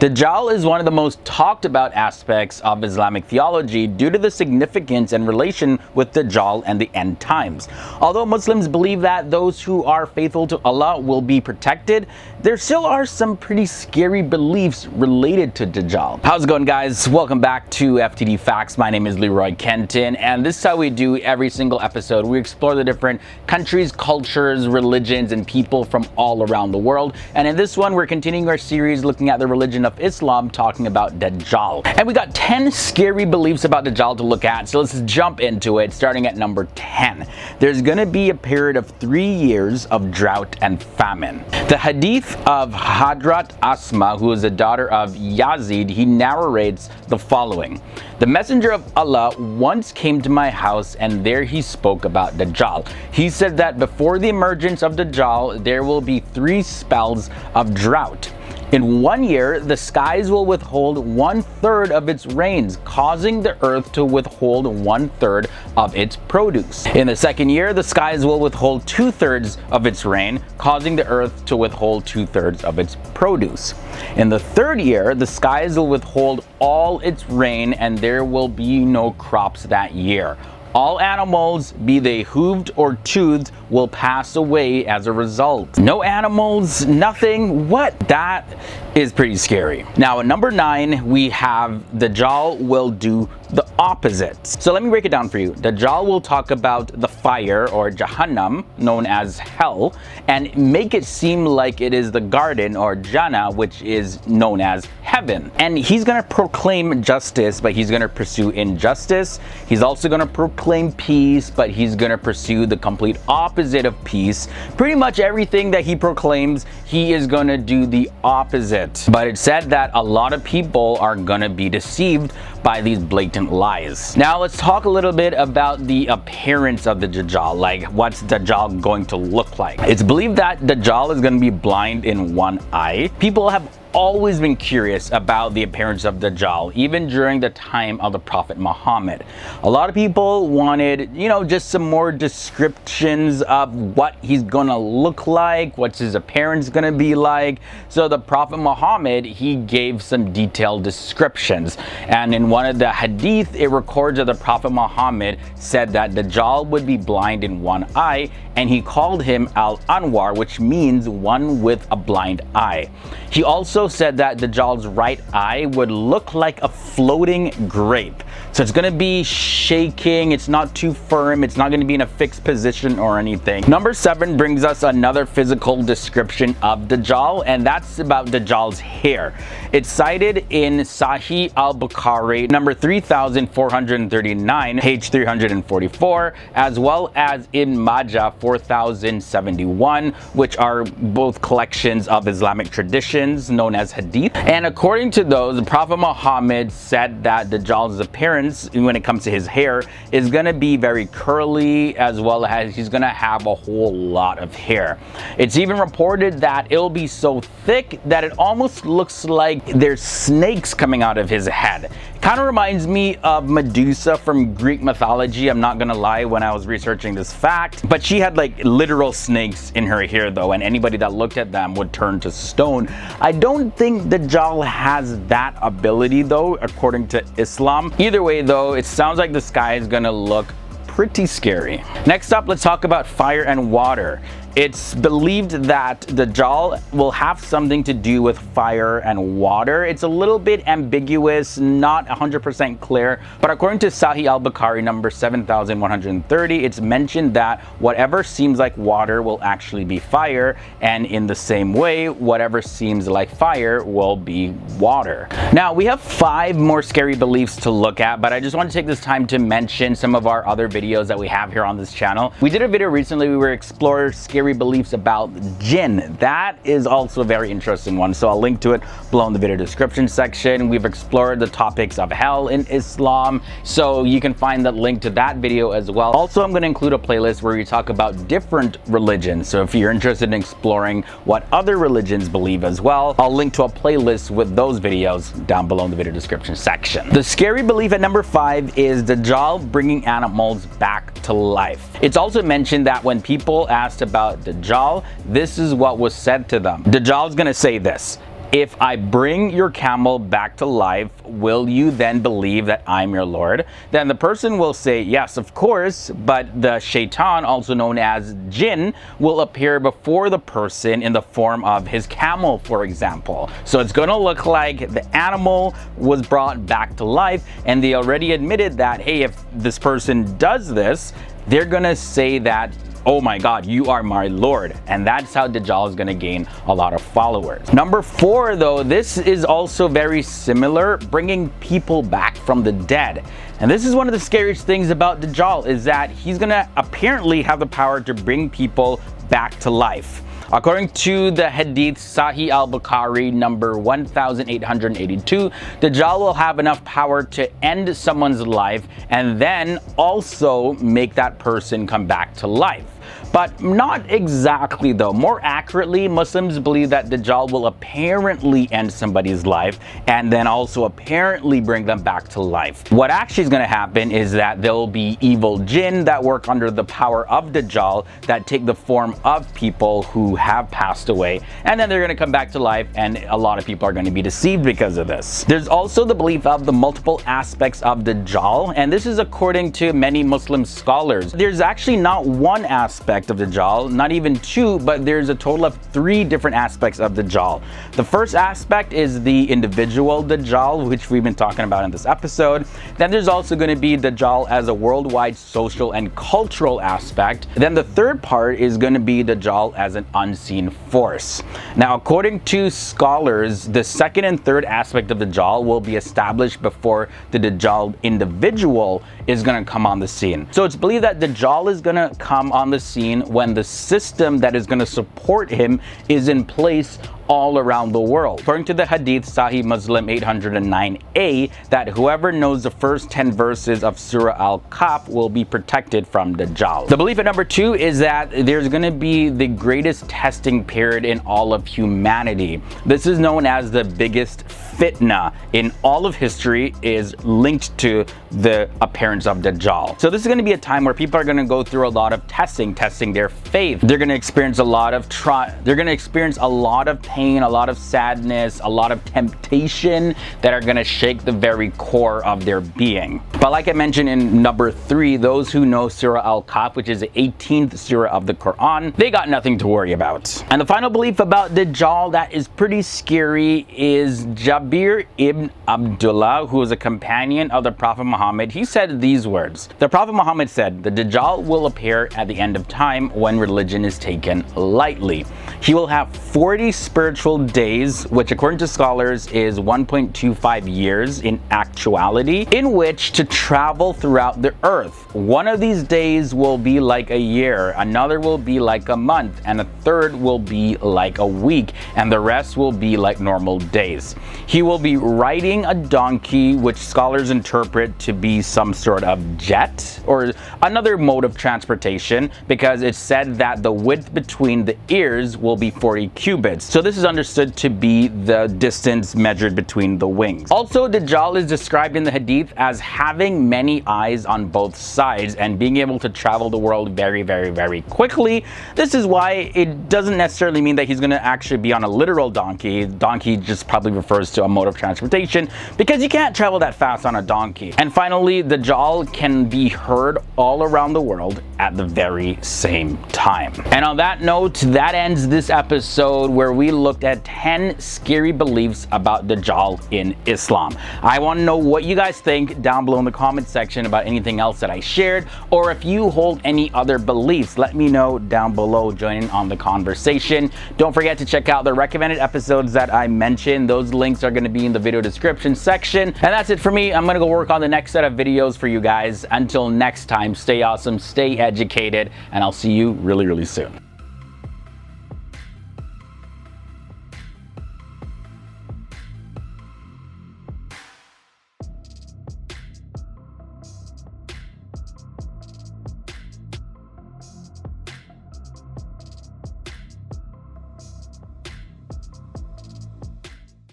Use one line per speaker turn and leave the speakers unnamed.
Dajjal is one of the most talked about aspects of Islamic theology due to the significance and relation with Dajjal and the end times. Although Muslims believe that those who are faithful to Allah will be protected, there still are some pretty scary beliefs related to Dajjal. How's it going, guys? Welcome back to FTD Facts. My name is Leroy Kenton, and this is how we do every single episode. We explore the different countries, cultures, religions, and people from all around the world. And in this one, we're continuing our series looking at the religion of Islam, talking about Dajjal. And we got 10 scary beliefs about Dajjal to look at, so let's jump into it, starting at number 10. There's gonna be a period of 3 years of drought and famine. The hadith of Hadrat Asma, who is the daughter of Yazid, he narrates the following. The Messenger of Allah once came to my house, and there he spoke about Dajjal. He said that before the emergence of Dajjal, there will be 3 spells of drought. In 1 year, the skies will withhold 1/3 of its rains, causing the earth to withhold 1/3 of its produce. In the 2nd year, the skies will withhold 2/3 of its rain, causing the earth to withhold 2/3 of its produce. In the 3rd year, the skies will withhold all its rain, and there will be no crops that year. All animals, be they hooved or toothed, will pass away as a result. No animals, nothing. What? That is pretty scary. Now, at number 9, we have Dajjal will do the opposite. So let me break it down for you. Dajjal will talk about the fire, or Jahannam, known as hell, and make it seem like it is the garden, or Jannah, which is known as heaven. And he's going to proclaim justice, but he's going to pursue injustice. He's also going to proclaim peace, but he's going to pursue the complete opposite of peace. Pretty much everything that he proclaims, he is going to do the opposite. But it's said that a lot of people are going to be deceived by these blatant lies. Now let's talk a little bit about the appearance of the Dajjal, like what's Dajjal going to look like. It's believed that Dajjal is going to be blind in one eye. People have always been curious about the appearance of Dajjal, even during the time of the Prophet Muhammad. A lot of people wanted, just some more descriptions of what he's gonna look like, what's his appearance gonna be like. So the Prophet Muhammad, he gave some detailed descriptions. And in one of the hadith, it records that the Prophet Muhammad said that Dajjal would be blind in one eye, and he called him Al-Anwar, which means one with a blind eye. He also said that Dajjal's right eye would look like a floating grape. So it's going to be shaking, it's not too firm, it's not going to be in a fixed position or anything. Number 7 brings us another physical description of Dajjal, and that's about Dajjal's hair. It's cited in Sahih al-Bukhari, number 3439, page 344, as well as in Majah 4071, which are both collections of Islamic traditions known as hadith. And according to those, the Prophet Muhammad said that Dajjal's appearance when it comes to his hair is going to be very curly, as well as he's going to have a whole lot of hair. It's even reported that it'll be so thick that it almost looks like there's snakes coming out of his head. It kind of reminds me of Medusa from Greek mythology, I'm not gonna lie, when I was researching this fact. But she had like literal snakes in her hair though, and anybody that looked at them would turn to stone. I don't think Dajjal has that ability though, according to Islam. Either way though, it sounds like the sky is gonna look pretty scary. Next up, let's talk about fire and water. It's believed that Dajjal will have something to do with fire and water. It's a little bit ambiguous, not 100% clear, but according to Sahih al-Bukhari number 7130, it's mentioned that whatever seems like water will actually be fire, and in the same way, whatever seems like fire will be water. Now, we have 5 more scary beliefs to look at, but I just want to take this time to mention some of our other videos that we have here on this channel. We did a video recently where we explored scary beliefs about jinn. That is also a very interesting one, so I'll link to it below in the video description section. We've explored the topics of hell in Islam, so you can find that link to that video as well. Also, I'm going to include a playlist where we talk about different religions, so if you're interested in exploring what other religions believe as well, I'll link to a playlist with those videos down below in the video description section. The scary belief at number 5 is Dajjal bringing animals back to life. It's also mentioned that when people asked about Dajjal, this is what was said to them. Dajjal's gonna say this: if I bring your camel back to life, will you then believe that I'm your Lord? Then the person will say, yes, of course, but the shaitan, also known as jinn, will appear before the person in the form of his camel, for example. So it's going to look like the animal was brought back to life, and they already admitted that, hey, if this person does this, they're going to say that, oh my God, you are my Lord. And that's how Dajjal is going to gain a lot of followers. Number 4, though, this is also very similar, bringing people back from the dead. And this is one of the scariest things about Dajjal, is that he's going to apparently have the power to bring people back to life. According to the Hadith Sahih al-Bukhari number 1882, Dajjal will have enough power to end someone's life and then also make that person come back to life. But not exactly though. More accurately, Muslims believe that Dajjal will apparently end somebody's life and then also apparently bring them back to life. What actually is going to happen is that there will be evil jinn that work under the power of Dajjal that take the form of people who have passed away, and then they're going to come back to life, and a lot of people are going to be deceived because of this. There's also the belief of the multiple aspects of Dajjal, and this is according to many Muslim scholars. There's actually not one aspect of Dajjal, not even 2, but there's a total of 3 different aspects of Dajjal. The first aspect is the individual Dajjal, which we've been talking about in this episode. Then there's also going to be Dajjal as a worldwide social and cultural aspect. Then the third part is going to be Dajjal as an unseen force. Now, according to scholars, the second and third aspect of Dajjal will be established before the Dajjal individual is going to come on the scene. So it's believed that Dajjal is going to come on the scene when the system that is going to support him is in place all around the world. According to the Hadith Sahih Muslim 809a, that whoever knows the first 10 verses of Surah Al-Kahf will be protected from Dajjal. The belief at number 2 is that there's going to be the greatest testing period in all of humanity. This is known as the biggest fitna in all of history, is linked to the appearance of Dajjal. So this is going to be a time where people are going to go through a lot of testing their faith. They're going to experience a lot of pain, a lot of sadness, a lot of temptation that are going to shake the very core of their being. But like I mentioned in number 3, those who know Surah Al-Kahf, which is the 18th surah of the Quran, they got nothing to worry about. And the final belief about Dajjal that is pretty scary is Jabir ibn Abdullah, who is a companion of the Prophet Muhammad. He said these words. The Prophet Muhammad said, "The Dajjal will appear at the end of time when religion is taken lightly. He will have 40 spiritual days," which according to scholars is 1.25 years in actuality, "in which to travel throughout the earth. One of these days will be like a year, another will be like a month, and a third will be like a week, and the rest will be like normal days. He will be riding a donkey," which scholars interpret to be some sort of jet or another mode of transportation, because it's said that the width between the ears will be 40 cubits. So this is understood to be the distance measured between the wings. Also, Dajjal is described in the Hadith as having many eyes on both sides and being able to travel the world very, very, very quickly. This is why it doesn't necessarily mean that he's going to actually be on a literal donkey. Donkey just probably refers to a mode of transportation, because you can't travel that fast on a donkey. And finally, Dajjal can be heard all around the world at the very same time. And on that note, that ends this episode where we looked at 10 scary beliefs about Dajjal in Islam. I want to know what you guys think down below in the comment section about anything else that I shared, or if you hold any other beliefs, let me know down below. Join in on the conversation. Don't forget to check out the recommended episodes that I mentioned. Those links are going to be in the video description section. And that's it for me. I'm going to go work on the next set of videos for you guys. Until next time, stay awesome, stay educated, and I'll see you really, really soon.